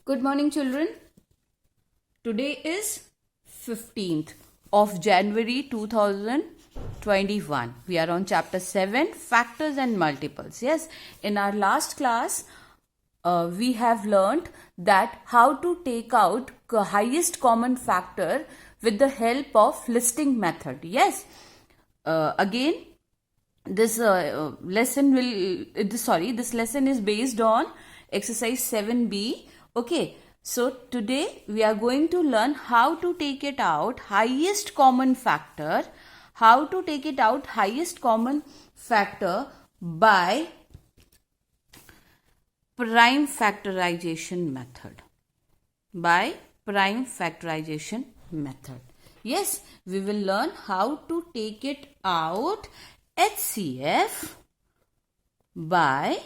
Good morning, children. Today is 15th of January 2021. We are on chapter 7, factors and multiples. Yes, in our last class, we have learned that how to take out the highest common factor with the help of listing method. Yes, again, this lesson is based on exercise 7b. Okay, so today we are going to learn how to take it out highest common factor by prime factorization method. Yes, we will learn how to take it out HCF by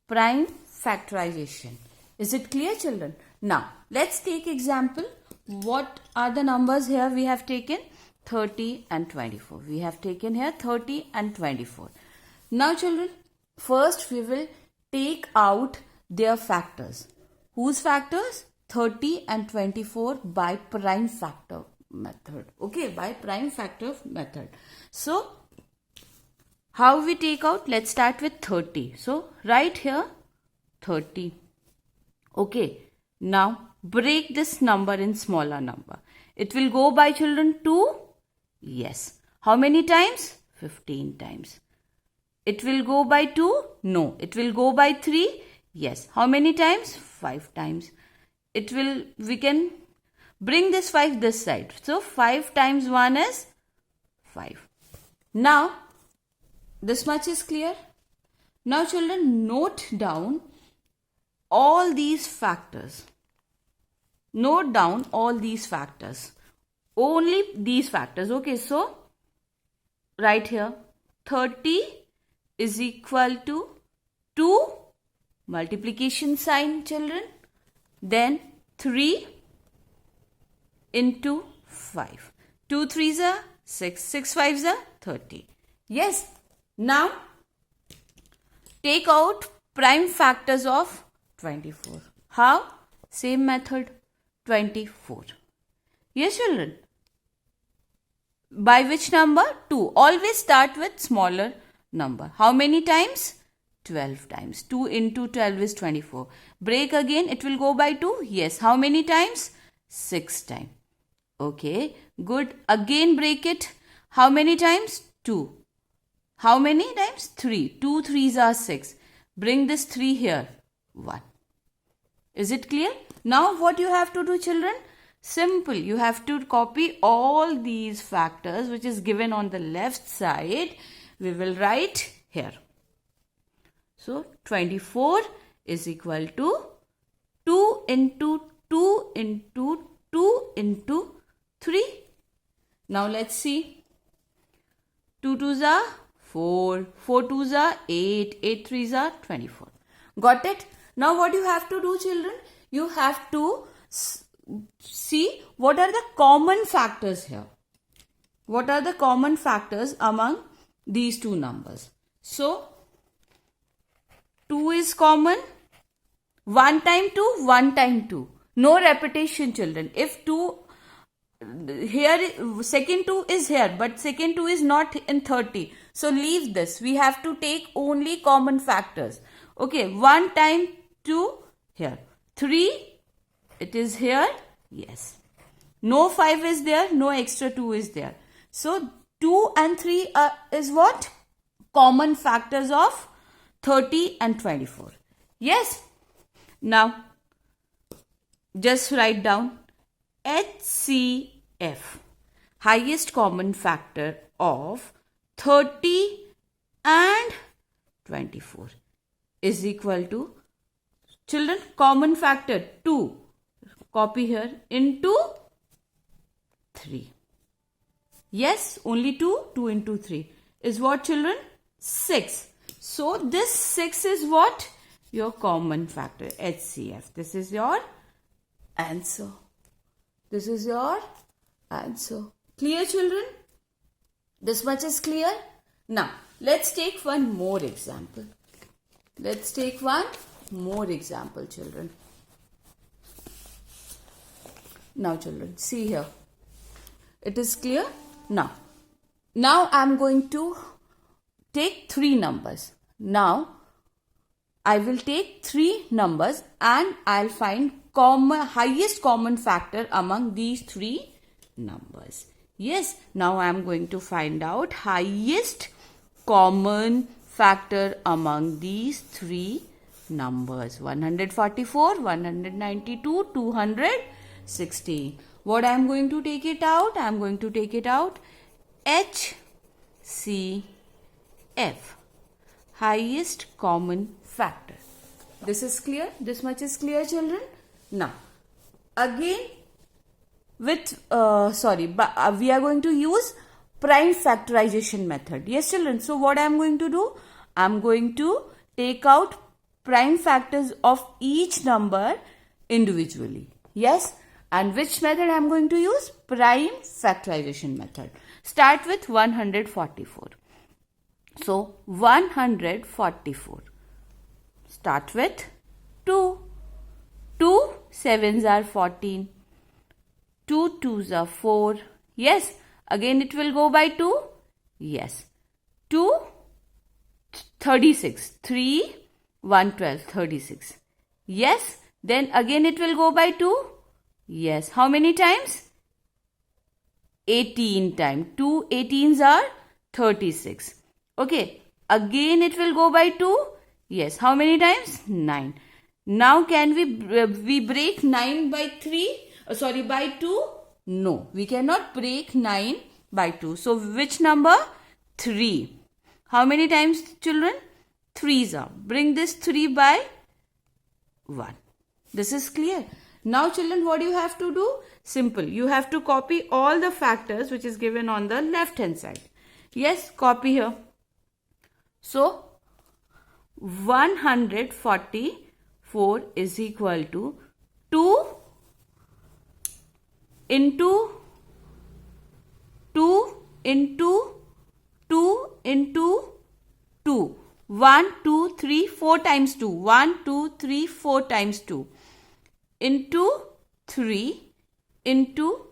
prime factorization. Is it clear, children? Now, let's take example. What are the numbers here we have taken? 30 and 24. We have taken here 30 and 24. Now, children, first we will take out their factors. Whose factors? 30 and 24 by prime factor method. Okay, by prime factor method. So, how we take out? Let's start with 30. So, write here 30. Okay, now break this number in smaller number. It will go by, children, 2? Yes. How many times? 15 times. It will go by 2? No. It will go by 3? Yes. How many times? 5 times. We can bring this 5 this side. So, 5 times 1 is 5. Now, this much is clear. Now, children, note down all these factors. Note down all these factors. Only these factors. Okay, so right here 30 is equal to 2, multiplication sign, children, then 3 into 5. 2 3s are 6, 6 5s are 30. Yes. Now take out prime factors of 24. How? Same method. 24. Yes, children. By which number? 2. Always start with smaller number. How many times? 12 times. 2 into 12 is 24. Break again. It will go by 2. Yes. How many times? 6 times. Okay. Good. Again break it. How many times? 2. How many times? 3. 2 3s are 6. Bring this 3 here. 1. Is it clear? Now what you have to do, children? Simple. You have to copy all these factors which is given on the left side. We will write here. So 24 is equal to 2 into 2 into 2 into 3. Now let's see. 2 2s are 4. 4 2s are 8. 8 3s are 24. Got it? Now what you have to do, children? You have to see what are the common factors here. What are the common factors among these two numbers? So, 2 is common. 1 time 2, 1 time 2. No repetition, children. If 2, here, second 2 is here, but second 2 is not in 30. So, leave this. We have to take only common factors. Okay, 1 time 2 here. 3, it is here. Yes. No 5 is there. No extra 2 is there. So, 2 and 3 is what? Common factors of 30 and 24. Yes. Now, just write down HCF. Highest common factor of 30 and 24 is equal to, children, common factor 2, copy here, into 3. Yes, only 2, 2 into 3 is what, children? 6. So, this 6 is what? Your common factor, HCF. This is your answer. This is your answer. Clear, children? This much is clear? Now, let's take one more example. Let's take one more example, children. Now children, see here. It is clear? Now I am going to take 3 numbers. Now I will take 3 numbers and I'll find highest common factor among these 3 numbers. Yes, now I am going to find out highest common factor among these 3 numbers. 144, 192, 216. What I am going to take it out? I am going to take it out HCF. Highest common factor. This is clear? This much is clear, children? Now, again with, we are going to use prime factorization method. Yes, children. So, what I am going to do? I am going to take out prime factors of each number individually. Yes. And which method I am going to use? Prime factorization method. Start with 144. So, 144. Start with 2. 2 sevens are 14. 2 twos are 4. Yes. Again it will go by 2. Yes. 2 36. 3 112 36. Yes. Then again it will go by 2. Yes. How many times? 18 times. 2 18s are 36. Okay. Again it will go by 2. Yes. How many times? 9. Now can we break 9 by 3? By 2? No. We cannot break 9 by 2. So which number? 3. How many times, children? 3s are. Bring this 3 by 1. This is clear. Now children, what do you have to do? Simple. You have to copy all the factors which is given on the left hand side. Yes, copy here. So, 144 is equal to 2 into 2 into 2 into 2. 1, 2, 3, 4 times 2. 1, 2, 3, 4 times 2. Into 3 into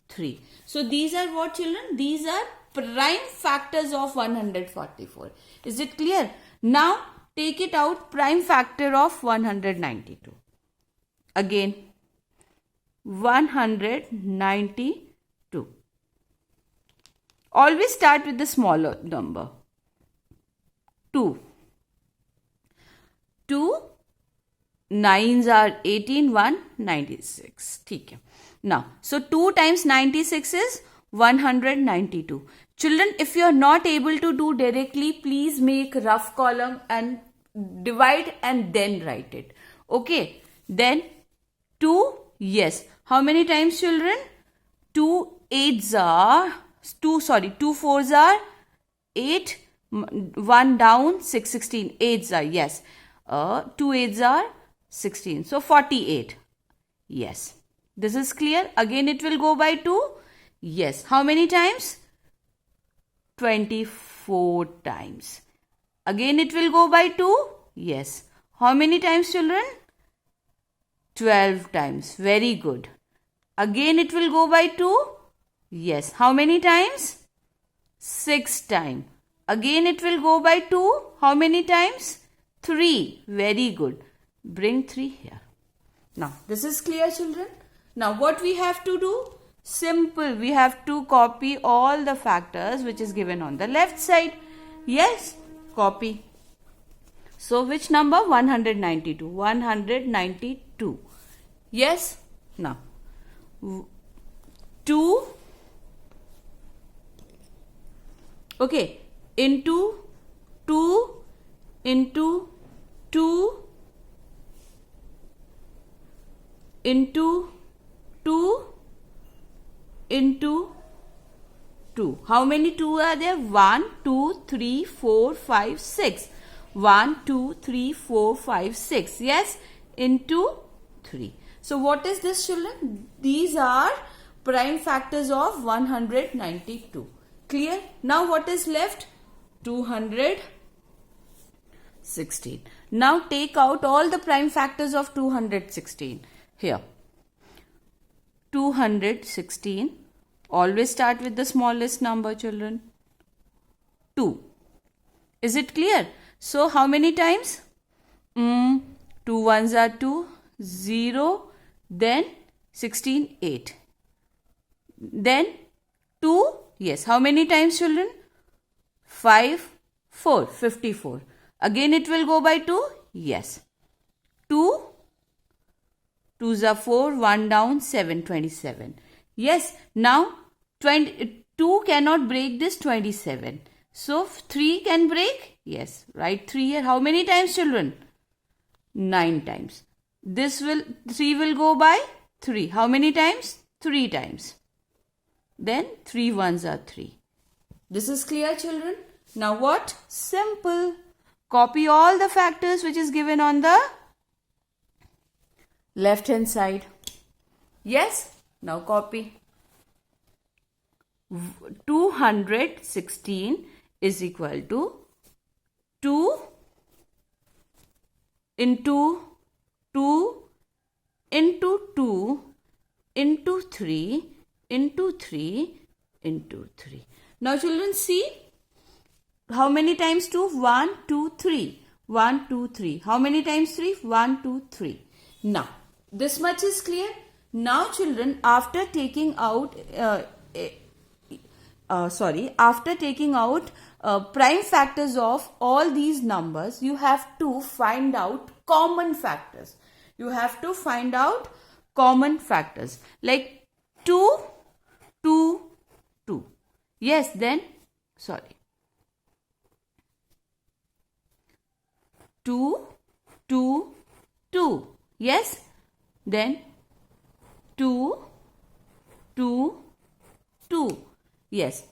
3. So these are what, children? These are prime factors of 144. Is it clear? Now take it out, prime factor of 192. Again 192. Always start with the smaller number. 2. 2 9s are 18, 1 96. ठीक है. Now, so 2 times 96 is 192. Children, if you are not able to do directly, please make rough column and divide and then write it. Okay. Then 2, yes. How many times, children? 2 4s are 8. 1 down, 6, 16. 8s are, yes. 2 8s are 16. So 48. Yes. This is clear. Again it will go by 2. Yes. How many times? 24 times. Again it will go by 2. Yes. How many times, children? 12 times. Very good. Again it will go by 2. Yes. How many times? 6 times. Again it will go by 2. How many times? 3. Very good. Bring 3 here. Now this is clear, children. Now what we have to do? Simple. We have to copy all the factors which is given on the left side. Yes. Copy. So which number? 192. 192. Yes. Now 2. Okay. Into 2 into 2 into 2 into 2. How many 2 are there? 1, 2, 3, 4, 5, 6. 1, 2, 3, 4, 5, 6. Yes, into 3. So what is this, children? These are prime factors of 192. Clear? Now what is left? 216. Now take out all the prime factors of 216. Here. 216. Always start with the smallest number, children. 2. Is it clear? So how many times? 2 ones are 2, 0, then 16, 8. Then 2, yes. How many times, children? 5, 4, 54. Again it will go by 2, yes. 2, 2s are 4, 1 down, 7, 27. Yes, now 2 cannot break this 27. So 3 can break? Yes, write 3 here. How many times, children? 9 times. 3 will go by 3. How many times? 3 times. Then 3 ones are 3. This is clear, children? Now what? Simple. Copy all the factors which is given on the left hand side. Yes? Now copy. 216 is equal to 2 into 2 into 2 into 3 into 3 into 3. Now children, see how many times 2? 1, 2, 3. 1, 2, 3. How many times 3? 1, 2, 3. Now this much is clear. Now children, after taking out prime factors of all these numbers, you have to find out common factors. You have to find out common factors like 2, 2, 2. Yes, then 2, 2, 2. Yes, then 2, 2, 2. Yes,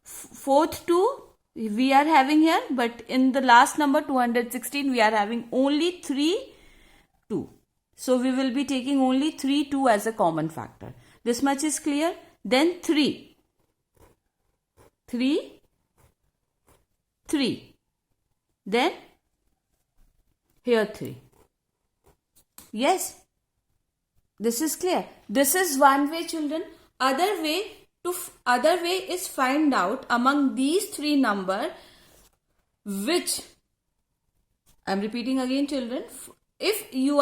fourth 2 we are having here, but in the last number 216 we are having only 3, 2. So we will be taking only 3, 2 as a common factor. This much is clear. Then 3, 3, 3. Then here 3. Yes, this is clear. This is one way, children. Other way is find out among these 3 numbers which, I am repeating again, children. If you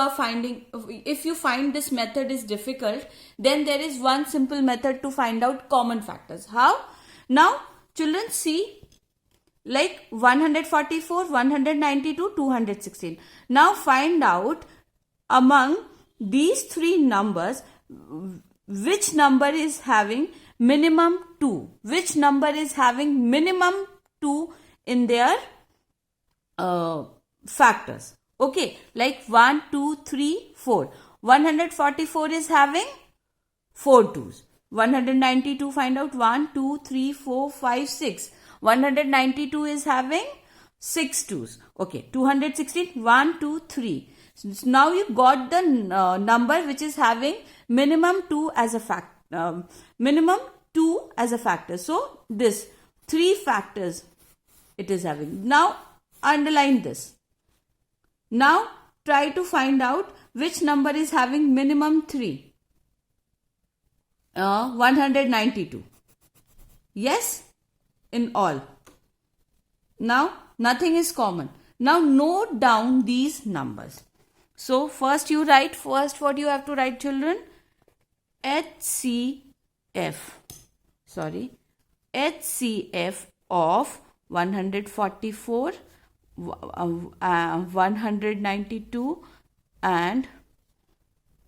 find this method is difficult, then there is one simple method to find out common factors. How? Now children, see, like 144, 192, 216. Now find out among these 3 numbers which number is having minimum 2. Which number is having minimum 2 in their factors. Okay, like 1, 2, 3, 4. 144 is having 4 2s. 192, find out 1, 2, 3, 4, 5, 6. 192 is having 6 2s. Okay, 216, 1, 2, 3. So now you got the number which is having minimum 2 as a minimum 2 as a factor. So this 3 factors it is having. Now underline this. Now try to find out which number is having minimum 3. 192. Yes, in all. Now nothing is common. Now note down these numbers. So first what you have to write, children? HCF of 144, 192 and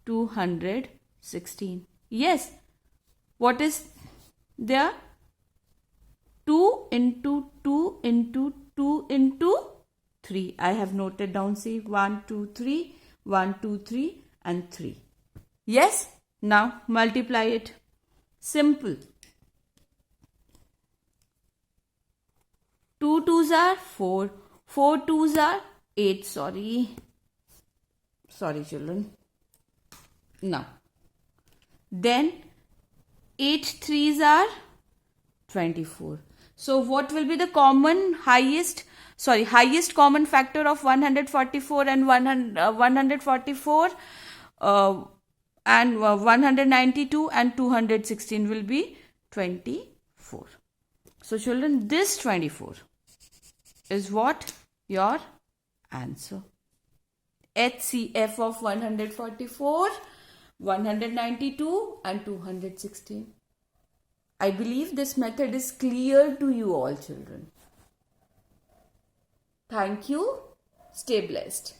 216. Yes, what is there? 2 into 2 into 2 into 3. I have noted down, see, 1, 2, 3, 1, 2, 3 and 3. Yes, now multiply it. Simple. 2 2s are 4. 4 2s are 8. Sorry children. Now then 8 3s are 24. So what will be the highest common factor of 144 and 144? and 192 and 216 will be 24. So children, this 24 is what? Your answer. HCF of 144, 192 and 216. I believe this method is clear to you all children. Thank you. Stay blessed.